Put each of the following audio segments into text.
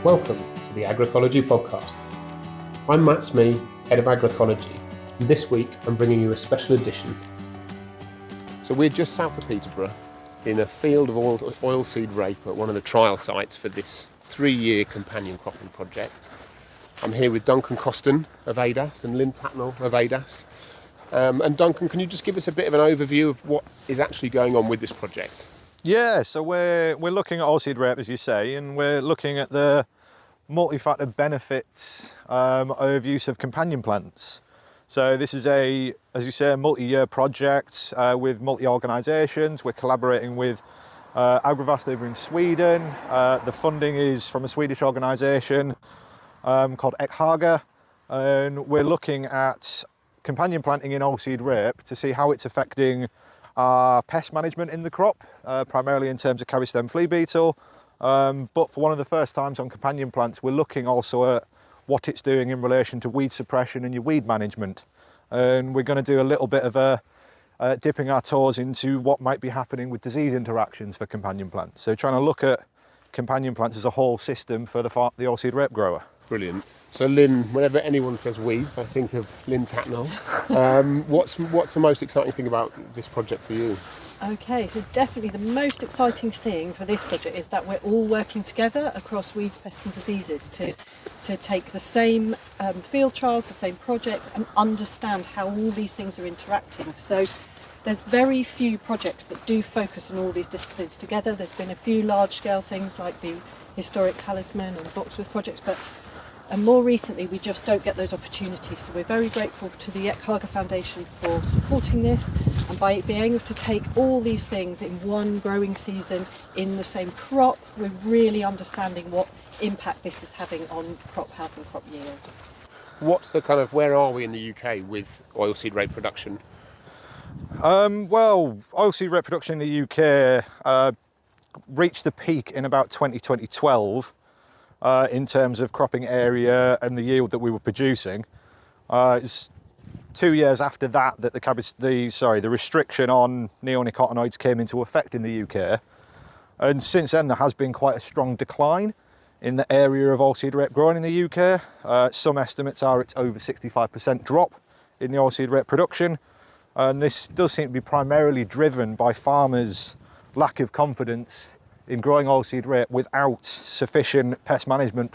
Welcome to the Agricology Podcast. I'm Matt Smee, Head of Agricology, and this week I'm bringing you a special edition. So we're just south of Peterborough in a field of oilseed rape at one of the trial sites for this 3-year companion cropping project. I'm here with Duncan Coston of ADAS and Lynn Tatnell of ADAS. And Duncan, can you just give us a bit of an overview of what is actually going on with this project? Yeah, so we're looking at oilseed rape, as you say, and we're looking at the multifaceted benefits of use of companion plants. So this is as you say, a multi-year project with multi-organisations. We're collaborating with Agricology over in Sweden. The funding is from a Swedish organisation called Agricology, and we're looking at companion planting in oilseed rape to see how it's affecting pest management in the crop, primarily in terms of cabbage stem flea beetle. But for one of the first times on companion plants, we're looking also at what it's doing in relation to weed suppression and your weed management. And we're going to do a little bit of dipping our toes into what might be happening with disease interactions for companion plants. So trying to look at companion plants as a whole system for the oilseed rape grower. Brilliant. So Lynn, whenever anyone says weeds, I think of Lynn Tatnell. What's the most exciting thing about this project for you? Okay, so definitely the most exciting thing for this project is that we're all working together across weeds, pests and diseases to take the same field trials, the same project, and understand how all these things are interacting. So there's very few projects that do focus on all these disciplines together. There's been a few large-scale things like the historic talisman and boxwood projects, and more recently we just don't get those opportunities. So we're very grateful to the Agricology Foundation for supporting this, and by being able to take all these things in one growing season in the same crop, we're really understanding what impact this is having on crop health and crop yield. What's the where are we in the UK with oilseed rape production? Well, oilseed rape production in the UK reached a peak in about 2012 in terms of cropping area and the yield that we were producing. It's 2 years after that the restriction on neonicotinoids came into effect in the UK, and since then there has been quite a strong decline in the area of oilseed rape grown in the UK. Some estimates are it's over 65% drop in the oilseed rape production, and this does seem to be primarily driven by farmers' lack of confidence in growing oilseed rape without sufficient pest management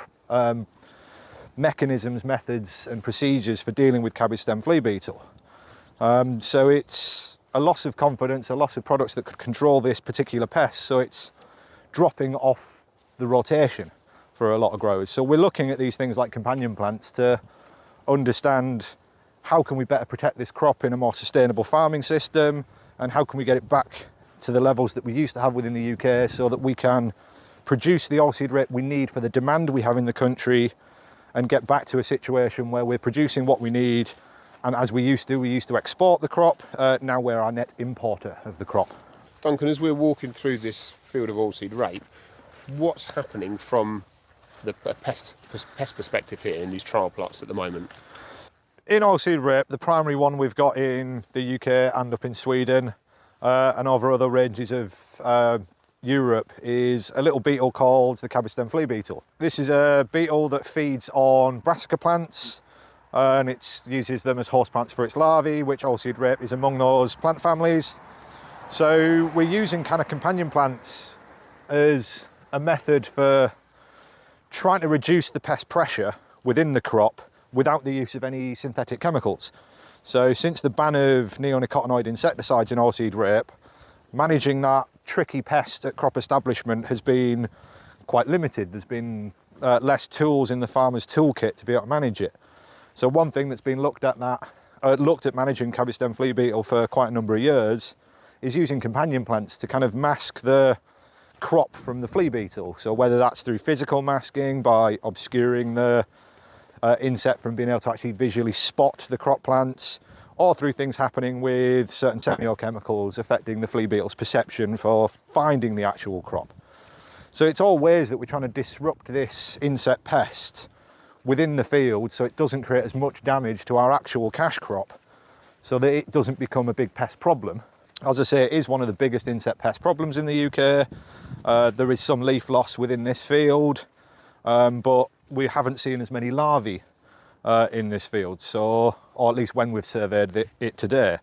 mechanisms, methods and procedures for dealing with cabbage stem flea beetle. So it's a loss of confidence, a loss of products that could control this particular pest, so it's dropping off the rotation for a lot of growers. So we're looking at these things like companion plants to understand how can we better protect this crop in a more sustainable farming system, and how can we get it back to the levels that we used to have within the UK so that we can produce the oilseed rape we need for the demand we have in the country and get back to a situation where we're producing what we need. And as we used to export the crop, now we're our net importer of the crop. Duncan, as we're walking through this field of oilseed rape, what's happening from the pest perspective here in these trial plots at the moment? In oilseed rape, the primary one we've got in the UK and up in Sweden and over other ranges of Europe is a little beetle called the cabbage stem flea beetle. This is a beetle that feeds on brassica plants, and it uses them as host plants for its larvae, which oilseed rape is among those plant families. So we're using companion plants as a method for trying to reduce the pest pressure within the crop without the use of any synthetic chemicals. So since the ban of neonicotinoid insecticides in oilseed rape, managing that tricky pest at crop establishment has been quite limited. There's been less tools in the farmer's toolkit to be able to manage it. So one thing that's been looked at managing cabbage stem flea beetle for quite a number of years is using companion plants to mask the crop from the flea beetle. So whether that's through physical masking by obscuring the insect from being able to actually visually spot the crop plants, or through things happening with certain technochemicals affecting the flea beetle's perception for finding the actual crop. So it's all ways that we're trying to disrupt this insect pest within the field so it doesn't create as much damage to our actual cash crop, so that it doesn't become a big pest problem. As I say, it is one of the biggest insect pest problems in the UK. There is some leaf loss within this field. but we haven't seen as many larvae in this field, so, or at least when we've surveyed it today.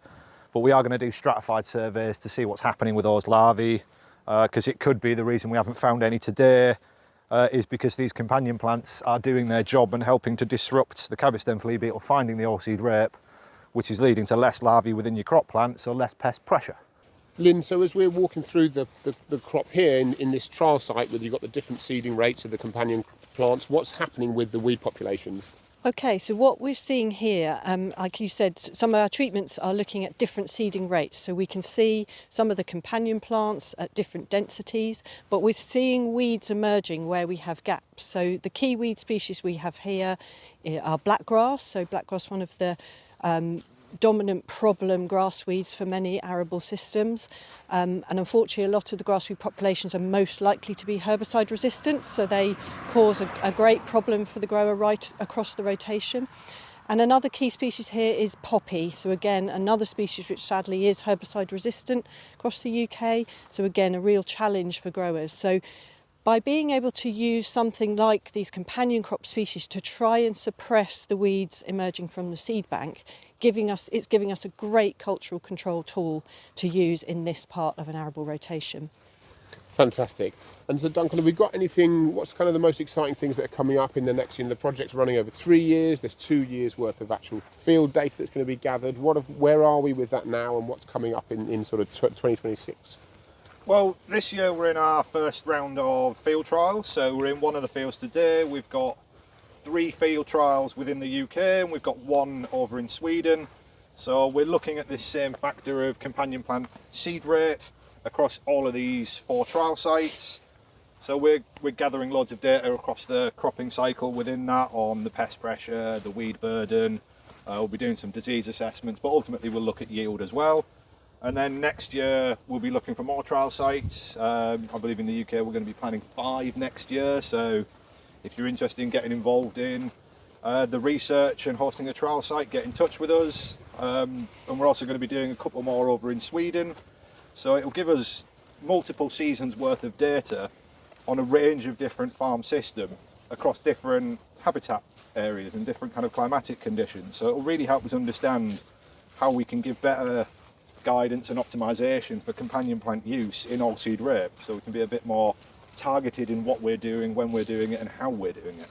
But we are going to do stratified surveys to see what's happening with those larvae, because it could be the reason we haven't found any today is because these companion plants are doing their job and helping to disrupt the cabbage stem flea beetle finding the oilseed rape, which is leading to less larvae within your crop plant, so less pest pressure. Lynn, so as we're walking through the crop here in this trial site where you've got the different seeding rates of the companion plants, what's happening with the weed populations? Okay, so what we're seeing here, like you said, some of our treatments are looking at different seeding rates. So we can see some of the companion plants at different densities, but we're seeing weeds emerging where we have gaps. So the key weed species we have here are blackgrass. So blackgrass, one of the dominant problem grass weeds for many arable systems, and unfortunately a lot of the grassweed populations are most likely to be herbicide resistant, so they cause a great problem for the grower right across the rotation. And another key species here is poppy, so again another species which sadly is herbicide resistant across the UK, so again a real challenge for growers. So by being able to use something like these companion crop species to try and suppress the weeds emerging from the seed bank, it's giving us a great cultural control tool to use in this part of an arable rotation. Fantastic. And so Duncan, have we got anything, what's kind of the most exciting things that are coming up in the next year? The project's running over 3 years, there's 2 years worth of actual field data that's going to be gathered. Where are we with that now, and what's coming up in sort of 2026? Well, this year we're in our first round of field trials, so we're in one of the fields today. We've got 3 field trials within the UK and we've got 1 over in Sweden. So we're looking at this same factor of companion plant seed rate across all of these 4 trial sites. So we're gathering loads of data across the cropping cycle within that on the pest pressure, the weed burden. We'll be doing some disease assessments, but ultimately we'll look at yield as well. And then next year we'll be looking for more trial sites. I believe in the UK we're going to be planning 5 next year. So if you're interested in getting involved in the research and hosting a trial site, get in touch with us. And we're also going to be doing a couple more over in Sweden. So it will give us multiple seasons worth of data on a range of different farm systems across different habitat areas and different kind of climatic conditions. So it will really help us understand how we can give better guidance and optimization for companion plant use in oilseed rape, so we can be a bit more targeted in what we're doing, when we're doing it, and how we're doing it.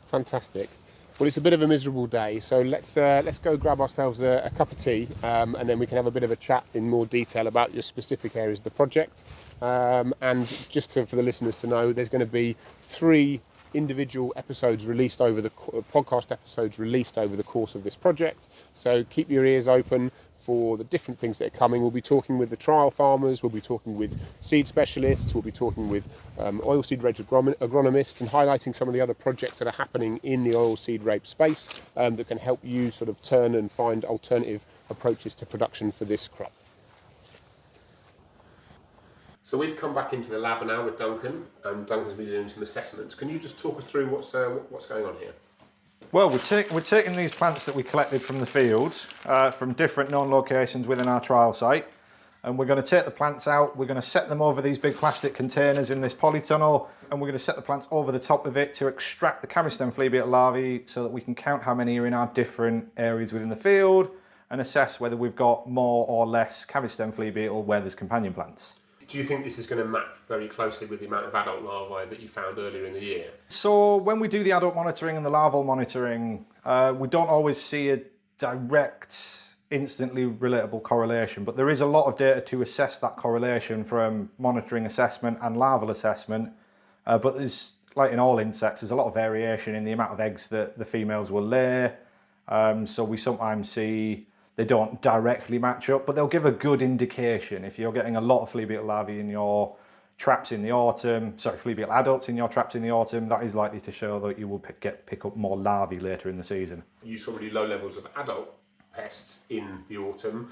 Fantastic. Well, it's a bit of a miserable day, so let's go grab ourselves a cup of tea, and then we can have a bit of a chat in more detail about your specific areas of the project. And just for the listeners to know, there's going to be 3 individual episodes released over the podcast episodes released over the course of this project. So keep your ears open for the different things that are coming. We'll be talking with the trial farmers, we'll be talking with seed specialists, we'll be talking with oilseed agronomists, and highlighting some of the other projects that are happening in the oilseed rape space that can help you sort of turn and find alternative approaches to production for this crop. So we've come back into the lab now with Duncan, and Duncan's been doing some assessments. Can you just talk us through what's going on here? Well, we're taking these plants that we collected from the field, from different known locations within our trial site, and we're going to take the plants out, we're going to set them over these big plastic containers in this polytunnel, and we're going to set the plants over the top of it to extract the cabbage stem flea beetle larvae so that we can count how many are in our different areas within the field and assess whether we've got more or less cabbage stem flea beetle where there's companion plants. Do you think this is going to map very closely with the amount of adult larvae that you found earlier in the year? So when we do the adult monitoring and the larval monitoring, we don't always see a direct, instantly relatable correlation, but there is a lot of data to assess that correlation from monitoring assessment and larval assessment. But there's, like in all insects, there's a lot of variation in the amount of eggs that the females will lay. So we sometimes see they don't directly match up, but they'll give a good indication. If you're getting a lot of flea beetle larvae in your traps in the autumn, flea beetle adults in your traps in the autumn, that is likely to show that you will pick up more larvae later in the season. You saw really low levels of adult pests in the autumn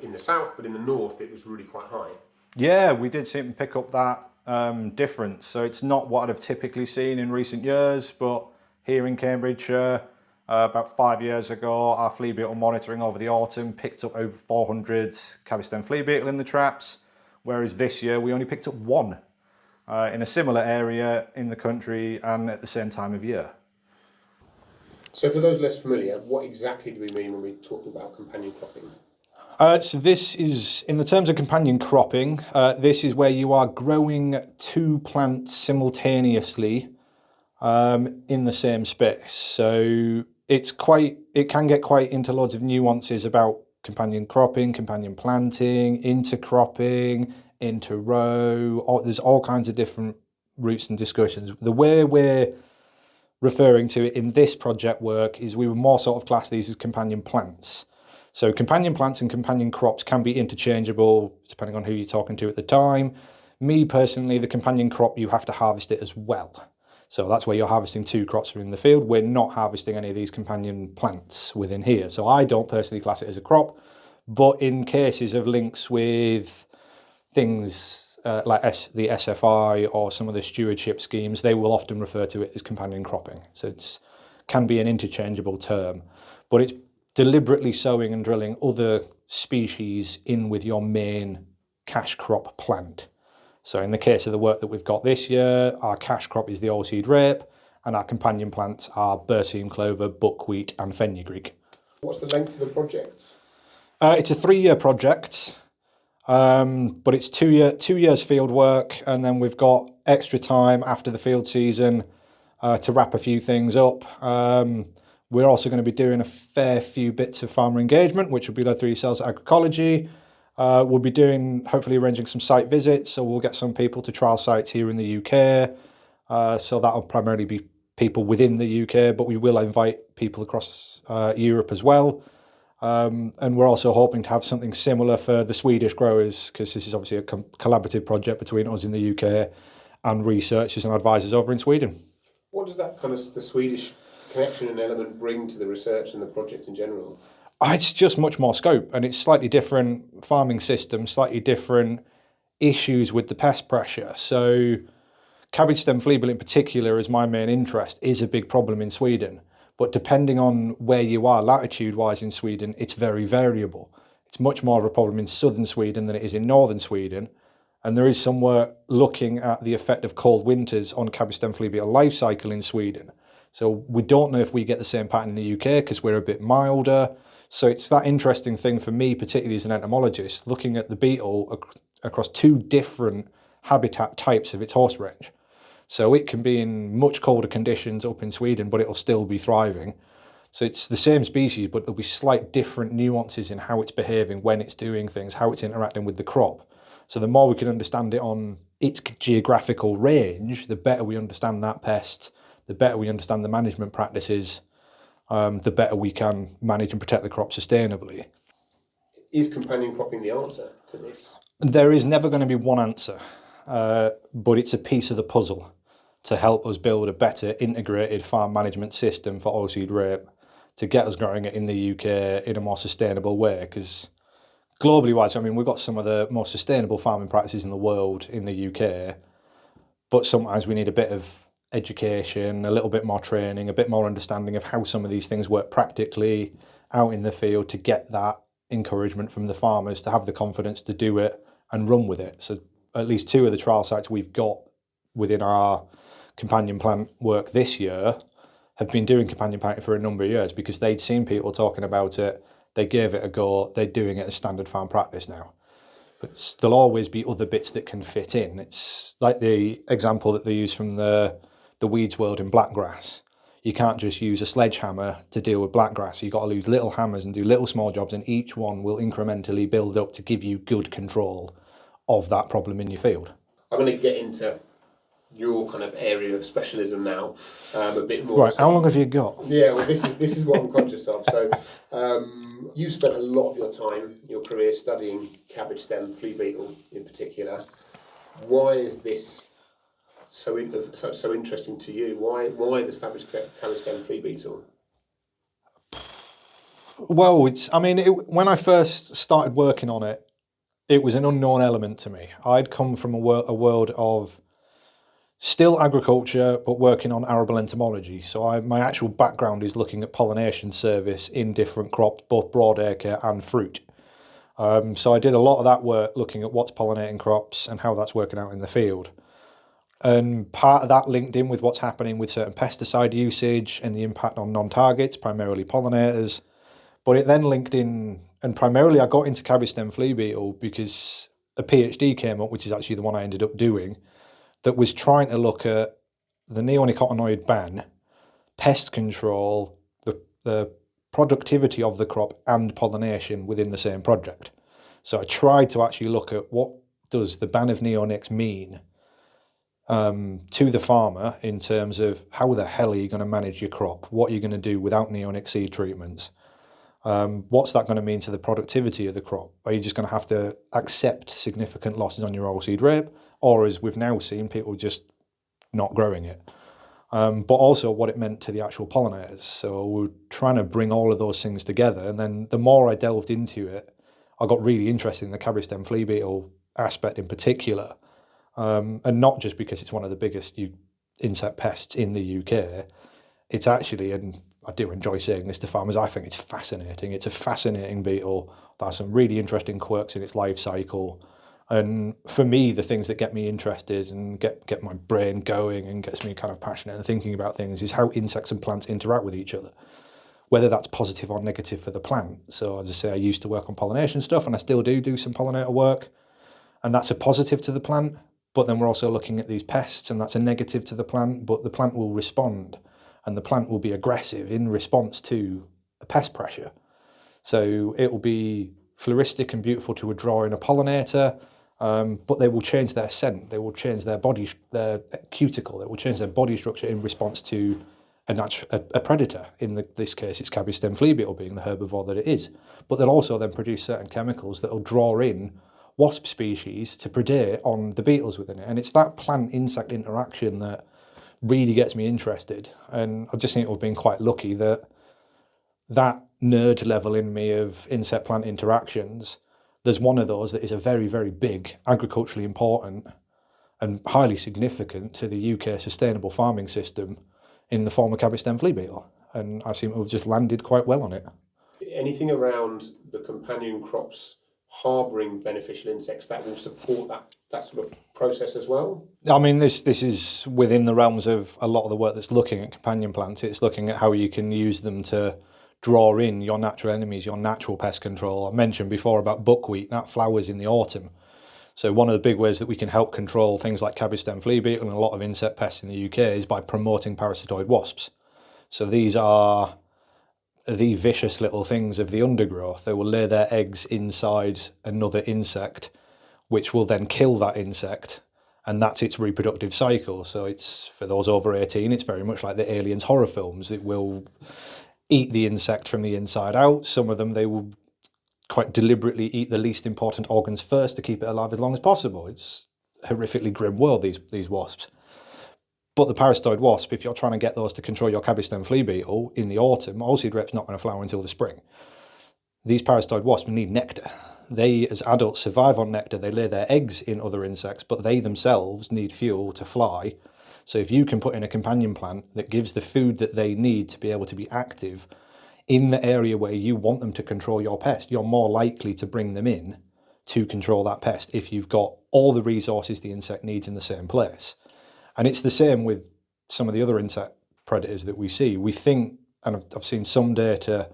in the south, but in the north it was really quite high. Yeah, we did seem to pick up that difference. So it's not what I'd have typically seen in recent years, but here in Cambridgeshire, about 5 years ago, our flea beetle monitoring over the autumn picked up over 400 cabbage stem flea beetle in the traps, whereas this year we only picked up 1. in a similar area in the country and at the same time of year. So for those less familiar, what exactly do we mean when we talk about companion cropping? So this is, in the terms of companion cropping, this is where you are growing two plants simultaneously in the same space. So it can get quite into loads of nuances about companion cropping, companion planting, intercropping, inter-row. There's all kinds of different routes and discussions. The way we're referring to it in this project work is we would more sort of class these as companion plants. So companion plants and companion crops can be interchangeable depending on who you're talking to at the time. Me personally, the companion crop, you have to harvest it as well. So that's where you're harvesting two crops from in the field. We're not harvesting any of these companion plants within here. So I don't personally class it as a crop, but in cases of links with things like the SFI or some of the stewardship schemes, they will often refer to it as companion cropping. So it can be an interchangeable term, but it's deliberately sowing and drilling other species in with your main cash crop plant. So in the case of the work that we've got this year, our cash crop is the oilseed rape, and our companion plants are berseem clover, buckwheat and fenugreek. What's the length of the project? It's a 3-year project, but it's 2 years field work, and then we've got extra time after the field season to wrap a few things up. We're also going to be doing a fair few bits of farmer engagement, which will be led through yourselves at Agricology. We'll be hopefully arranging some site visits, so we'll get some people to trial sites here in the UK. So that'll primarily be people within the UK, but we will invite people across Europe as well. And we're also hoping to have something similar for the Swedish growers, because this is obviously a collaborative project between us in the UK and researchers and advisors over in Sweden. What does that kind of the Swedish connection and element bring to the research and the project in general? It's just much more scope, and it's slightly different farming system, slightly different issues with the pest pressure. So cabbage stem flea beetle in particular, as my main interest, is a big problem in Sweden. But depending on where you are latitude-wise in Sweden, it's very variable. It's much more of a problem in southern Sweden than it is in northern Sweden. And there is some work looking at the effect of cold winters on cabbage stem flea beetle life cycle in Sweden. So we don't know if we get the same pattern in the UK because we're a bit milder. So it's that interesting thing for me, particularly as an entomologist, looking at the beetle across two different habitat types of its host range. So it can be in much colder conditions up in Sweden, but it'll still be thriving. So it's the same species, but there'll be slight different nuances in how it's behaving, when it's doing things, how it's interacting with the crop. So the more we can understand it on its geographical range, the better we understand that pest, the better we understand the management practices, the better we can manage and protect the crop sustainably. Is companion cropping the answer to this? There is never going to be one answer, but it's a piece of the puzzle to help us build a better integrated farm management system for oilseed rape to get us growing it in the UK in a more sustainable way. Because globally wise, I mean, we've got some of the most sustainable farming practices in the world in the UK, but sometimes we need a bit of education, a little bit more training, a bit more understanding of how some of these things work practically out in the field to get that encouragement from the farmers to have the confidence to do it and run with it. So at least 2 of the trial sites we've got within our companion plant work this year have been doing companion planting for a number of years because they'd seen people talking about it, they gave it a go, they're doing it as standard farm practice now. But there'll always be other bits that can fit in. It's like the example that they use from the weeds world in blackgrass. You can't just use a sledgehammer to deal with blackgrass. You've got to use little hammers and do little small jobs, and each one will incrementally build up to give you good control of that problem in your field. I'm going to get into your kind of area of specialism now a bit more. Right, how long have you got? Yeah, well, this is what I'm conscious of. So you spent a lot of your time, your career, studying cabbage stem flea beetle in particular. Why is this so interesting to you? Why the cabbage stem flea beetle? Well, when I first started working on it, it was an unknown element to me. I'd come from a world of still agriculture, but working on arable entomology. So my actual background is looking at pollination service in different crops, both broadacre and fruit. So I did a lot of that work looking at what's pollinating crops and how that's working out in the field. And part of that linked in with what's happening with certain pesticide usage and the impact on non-targets, primarily pollinators. But it then linked in, and primarily I got into cabbage stem flea beetle because a PhD came up, which is actually the one I ended up doing, that was trying to look at the neonicotinoid ban, pest control, the productivity of the crop and pollination within the same project. So I tried to actually look at what does the ban of neonics mean to the farmer in terms of how the hell are you going to manage your crop? What are you going to do without neonic seed treatments? What's that going to mean to the productivity of the crop? Are you just going to have to accept significant losses on your oilseed rape? Or as we've now seen, people just not growing it? But also what it meant to the actual pollinators. So we're trying to bring all of those things together. And then the more I delved into it, I got really interested in the cabbage stem flea beetle aspect in particular. And not just because it's one of the biggest insect pests in the UK. It's actually, and I do enjoy saying this to farmers, I think it's fascinating. It's a fascinating beetle that has some really interesting quirks in its life cycle. And for me, the things that get me interested and get my brain going and gets me kind of passionate and thinking about things is how insects and plants interact with each other, whether that's positive or negative for the plant. So as I say, I used to work on pollination stuff, and I still do some pollinator work, and that's a positive to the plant. But then we're also looking at these pests, and that's a negative to the plant, but the plant will respond, and the plant will be aggressive in response to a pest pressure. So it will be floristic and beautiful to draw in a pollinator, but they will change their scent, they will change their cuticle, they will change their body structure in response to a predator. In this case, it's cabbage stem flea beetle being the herbivore that it is. But they'll also then produce certain chemicals that will draw in wasp species to predate on the beetles within it. And it's that plant-insect interaction that really gets me interested. And I just think we've been quite lucky that nerd level in me of insect-plant interactions, there's one of those that is a very, very big, agriculturally important and highly significant to the UK sustainable farming system in the form of cabbage stem flea beetle. And I seem to have just landed quite well on it. Anything around the companion crops harbouring beneficial insects that will support that sort of process as well? I mean, this is within the realms of a lot of the work that's looking at companion plants. It's looking at how you can use them to draw in your natural enemies, your natural pest control. I mentioned before about buckwheat, that flowers in the autumn. So one of the big ways that we can help control things like cabbage stem flea beetle and a lot of insect pests in the UK is by promoting parasitoid wasps. So these are the vicious little things of the undergrowth. They will lay their eggs inside another insect, which will then kill that insect, and that's its reproductive cycle. So it's, for those over 18, it's very much like the Aliens horror films. It will eat the insect from the inside out. Some of them, they will quite deliberately eat the least important organs first to keep it alive as long as possible. It's a horrifically grim world, these wasps. But the parasitoid wasp, if you're trying to get those to control your cabbage stem flea beetle in the autumn, oilseed rape's not going to flower until the spring. These parasitoid wasps need nectar. They, as adults, survive on nectar. They lay their eggs in other insects, but they themselves need fuel to fly. So if you can put in a companion plant that gives the food that they need to be able to be active in the area where you want them to control your pest, you're more likely to bring them in to control that pest if you've got all the resources the insect needs in the same place. And it's the same with some of the other insect predators that we see. We think, and I've seen some data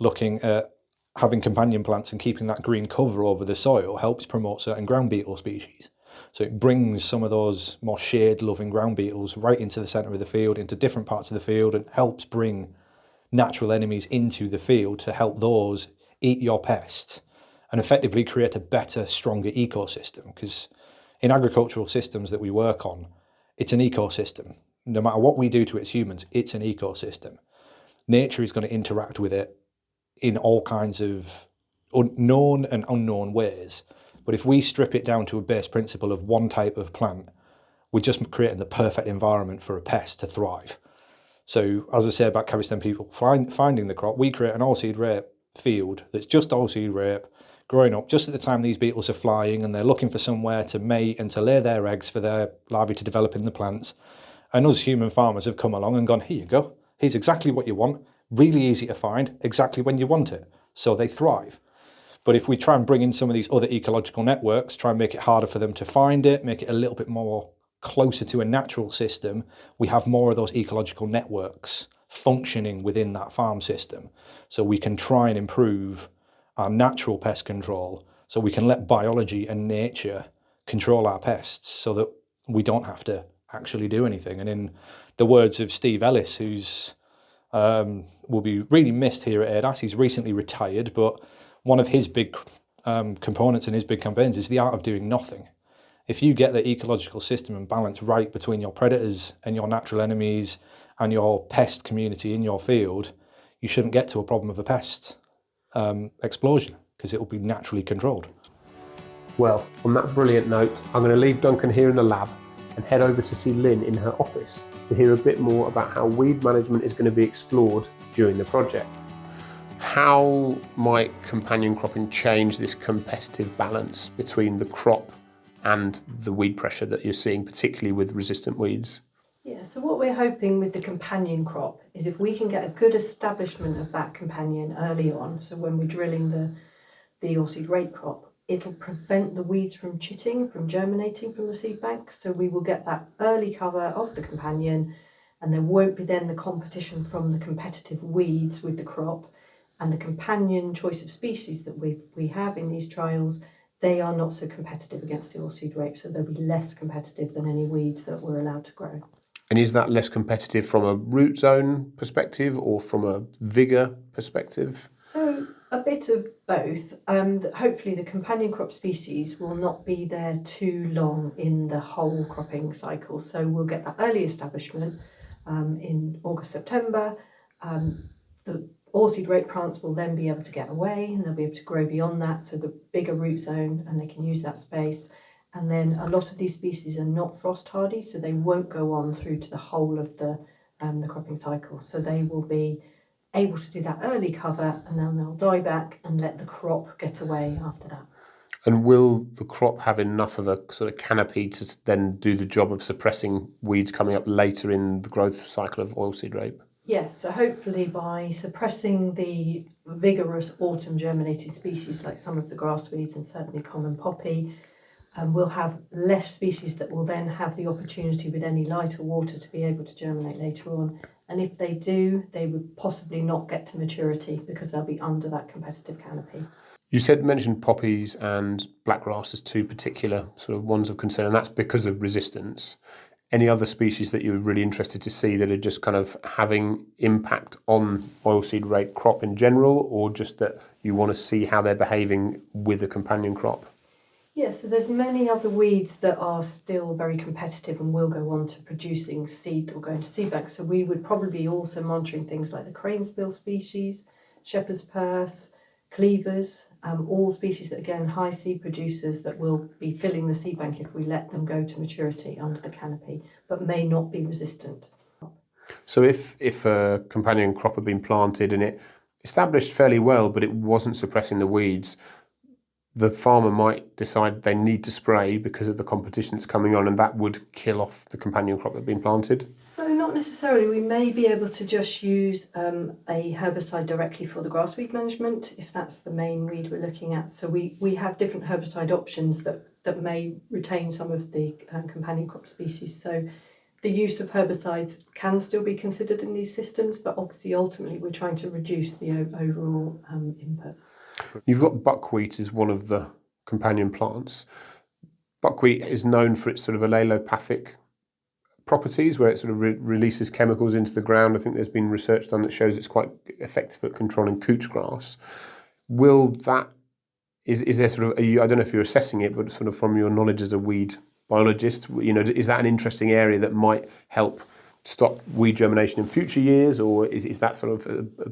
looking at having companion plants and keeping that green cover over the soil helps promote certain ground beetle species. So it brings some of those more shade-loving ground beetles right into the centre of the field, into different parts of the field, and helps bring natural enemies into the field to help those eat your pests and effectively create a better, stronger ecosystem. Because in agricultural systems that we work on, it's an ecosystem. No matter what we do to it as humans, it's an ecosystem. Nature is going to interact with it in all kinds of known and unknown ways. But if we strip it down to a base principle of one type of plant, we're just creating the perfect environment for a pest to thrive. So as I say about cabbage stem people finding the crop, we create an oilseed rape field that's just oilseed rape, growing up just at the time these beetles are flying and they're looking for somewhere to mate and to lay their eggs for their larvae to develop in the plants. And us human farmers have come along and gone, here you go, here's exactly what you want, really easy to find, exactly when you want it. So they thrive. But if we try and bring in some of these other ecological networks, try and make it harder for them to find it, make it a little bit more closer to a natural system, we have more of those ecological networks functioning within that farm system. So we can try and improve our natural pest control, so we can let biology and nature control our pests so that we don't have to actually do anything. And in the words of Steve Ellis, who's will be really missed here at ADAS, he's recently retired, but one of his big components in his big campaigns is the art of doing nothing. If you get the ecological system and balance right between your predators and your natural enemies and your pest community in your field, you shouldn't get to a problem of a pest explosion, because it will be naturally controlled. Well, on that brilliant note, I'm going to leave Duncan here in the lab and head over to see Lynn in her office to hear a bit more about how weed management is going to be explored during the project. How might companion cropping change this competitive balance between the crop and the weed pressure that you're seeing, particularly with resistant weeds? Yeah, so what we're hoping with the companion crop is if we can get a good establishment of that companion early on, so when we're drilling the oilseed rape crop, it'll prevent the weeds from chitting, from germinating from the seed bank. So we will get that early cover of the companion, and there won't be then the competition from the competitive weeds with the crop. And the companion choice of species that we have in these trials, they are not so competitive against the oilseed rape, so they'll be less competitive than any weeds that we're allowed to grow. And is that less competitive from a root zone perspective or from a vigour perspective? So a bit of both. Hopefully the companion crop species will not be there too long in the whole cropping cycle. So we'll get that early establishment in August, September. The oilseed rape plants will then be able to get away and they'll be able to grow beyond that, so the bigger root zone, and they can use that space. And then a lot of these species are not frost hardy, so they won't go on through to the whole of the cropping cycle. So they will be able to do that early cover, and then they'll die back and let the crop get away after that. And will the crop have enough of a sort of canopy to then do the job of suppressing weeds coming up later in the growth cycle of oilseed rape? Yes, so hopefully by suppressing the vigorous autumn germinating species like some of the grass weeds and certainly common poppy, we'll have less species that will then have the opportunity with any lighter water to be able to germinate later on. And if they do, they would possibly not get to maturity because they'll be under that competitive canopy. You mentioned poppies and blackgrass as two particular sort of ones of concern, and that's because of resistance. Any other species that you're really interested to see that are just kind of having impact on oilseed rape crop in general, or just that you want to see how they're behaving with a companion crop? Yeah, so there's many other weeds that are still very competitive and will go on to producing seed that will go into seed banks. So we would probably be also monitoring things like the cranespill species, shepherd's purse, cleavers, all species that, again, high seed producers that will be filling the seed bank if we let them go to maturity under the canopy, but may not be resistant. So if a companion crop had been planted and it established fairly well, but it wasn't suppressing the weeds, the farmer might decide they need to spray because of the competition that's coming on, and that would kill off the companion crop that had been planted? So not necessarily. We may be able to just use a herbicide directly for the grassweed management, if that's the main weed we're looking at. So we have different herbicide options that may retain some of the companion crop species. So the use of herbicides can still be considered in these systems, but obviously ultimately we're trying to reduce the overall input. You've got buckwheat as one of the companion plants. Buckwheat is known for its sort of allelopathic properties, where it sort of releases chemicals into the ground. I think there's been research done that shows it's quite effective at controlling couch grass. Will that, is there sort of, I don't know if you're assessing it, but sort of from your knowledge as a weed biologist, is that an interesting area that might help stop weed germination in future years, or is that sort of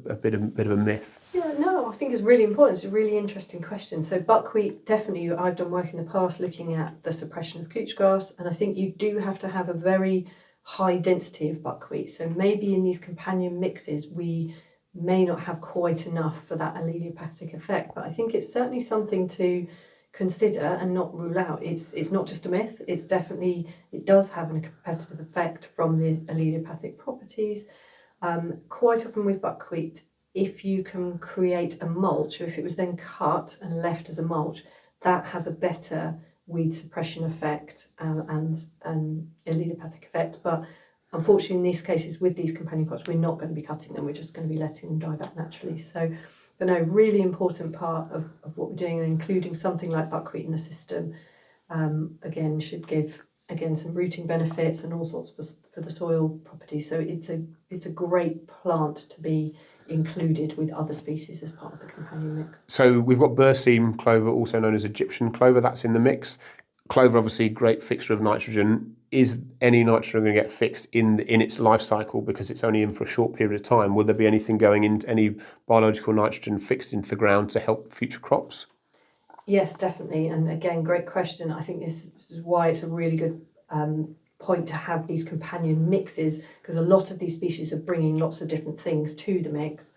a bit of a myth? Yeah, no, I think it's really important. It's a really interesting question. So buckwheat, definitely, I've done work in the past looking at the suppression of couch grass, and I think you do have to have a very high density of buckwheat. So maybe in these companion mixes, we may not have quite enough for that allelopathic effect, but I think it's certainly something to consider and not rule out. It's not just a myth. It's definitely, it does have a competitive effect from the allelopathic properties. Quite often with buckwheat, if you can create a mulch, or if it was then cut and left as a mulch, that has a better weed suppression effect and allelopathic effect, but unfortunately in these cases with these companion crops we're not going to be cutting them, we're just going to be letting them die back naturally. So, but no, really important part of what we're doing, including something like buckwheat in the system, again should give some rooting benefits and all sorts for the soil properties. So it's a great plant to be included with other species as part of the companion mix. So we've got berseem clover, also known as Egyptian clover, that's in the mix. Clover, obviously, great fixture of nitrogen. Is any nitrogen going to get fixed in its life cycle because it's only in for a short period of time? Will there be anything going into any biological nitrogen fixed into the ground to help future crops? Yes, definitely. And again, great question. I think this is why it's a really good point to have these companion mixes, because a lot of these species are bringing lots of different things to the mix.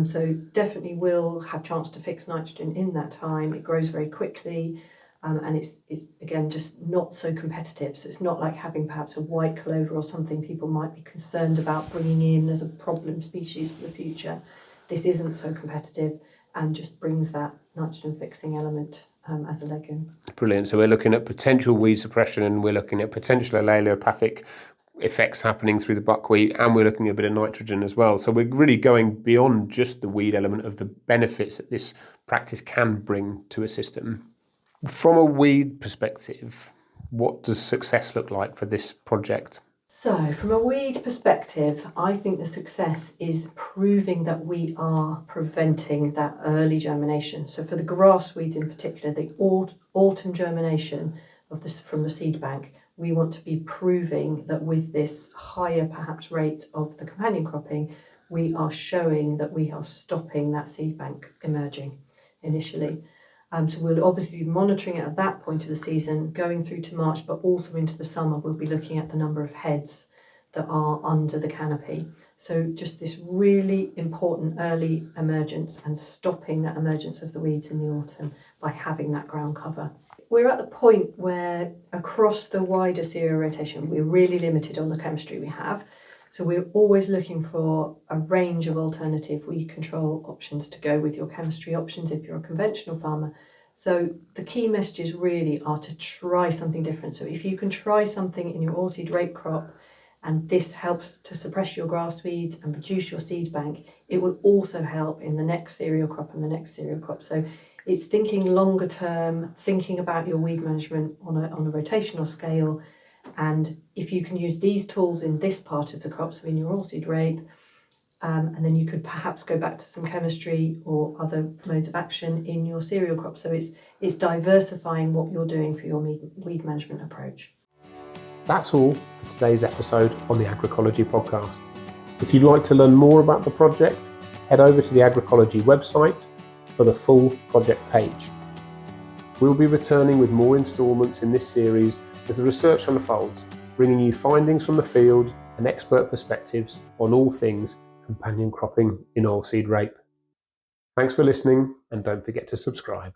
So definitely will have chance to fix nitrogen in that time. It grows very quickly. And it's again just not so competitive. So it's not like having perhaps a white clover or something people might be concerned about bringing in as a problem species for the future. This isn't so competitive and just brings that nitrogen fixing element as a legume. Brilliant. So we're looking at potential weed suppression, and we're looking at potential allelopathic effects happening through the buckwheat, and we're looking at a bit of nitrogen as well. So we're really going beyond just the weed element of the benefits that this practice can bring to a system. From a weed perspective, what does success look like for this project? So from a weed perspective, I think the success is proving that we are preventing that early germination. So for the grass weeds in particular, the autumn germination from the seed bank, we want to be proving that with this higher perhaps rate of the companion cropping, we are showing that we are stopping that seed bank emerging initially. So we'll obviously be monitoring it at that point of the season, going through to March, but also into the summer, we'll be looking at the number of heads that are under the canopy. So just this really important early emergence and stopping that emergence of the weeds in the autumn by having that ground cover. We're at the point where across the wider cereal rotation, we're really limited on the chemistry we have. So we're always looking for a range of alternative weed control options to go with your chemistry options if you're a conventional farmer. So the key messages really are to try something different. So if you can try something in your oilseed rape crop and this helps to suppress your grass weeds and reduce your seed bank, it will also help in the next cereal crop and the next cereal crop. So it's thinking longer term, thinking about your weed management on a rotational scale. And if you can use these tools in this part of the crop, so in your oilseed rape, and then you could perhaps go back to some chemistry or other modes of action in your cereal crop. So it's diversifying what you're doing for your weed management approach. That's all for today's episode on the Agricology Podcast. If you'd like to learn more about the project, head over to the Agricology website for the full project page. We'll be returning with more instalments in this series as the research unfolds, bringing you findings from the field and expert perspectives on all things companion cropping in oilseed rape. Thanks for listening, and don't forget to subscribe.